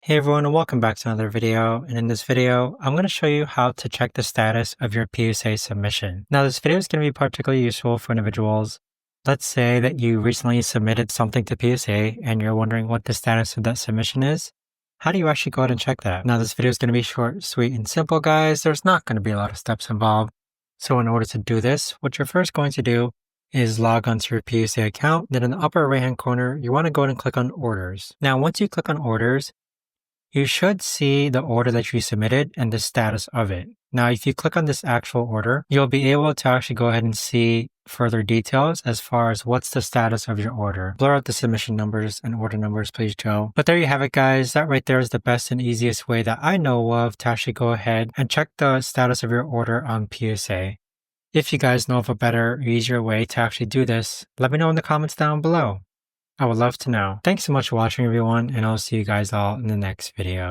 Hey everyone, and welcome back to another video. And in this video, I'm going to show you how to check the status of your PSA submission. Now, this video is going to be particularly useful for individuals. Let's say that you recently submitted something to PSA and you're wondering what the status of that submission is. How do you actually go ahead and check that? Now, this video is going to be short, sweet, and simple, guys. There's not going to be a lot of steps involved. So in order to do this, what you're first going to do is log onto your PSA account. Then in the upper right-hand corner, you want to go ahead and click on Orders. Now, once you click on Orders, you should see the order that you submitted and the status of it. Now, if you click on this actual order, you'll be able to actually go ahead and see further details as far as what's the status of your order. Blur out the submission numbers and order numbers, please, Joe. But there you have it, guys. That right there is the best and easiest way that I know of to actually go ahead and check the status of your order on PSA. If you guys know of a better, easier way to actually do this, let me know in the comments down below. I would love to know. Thanks so much for watching, everyone, and I'll see you guys all in the next video.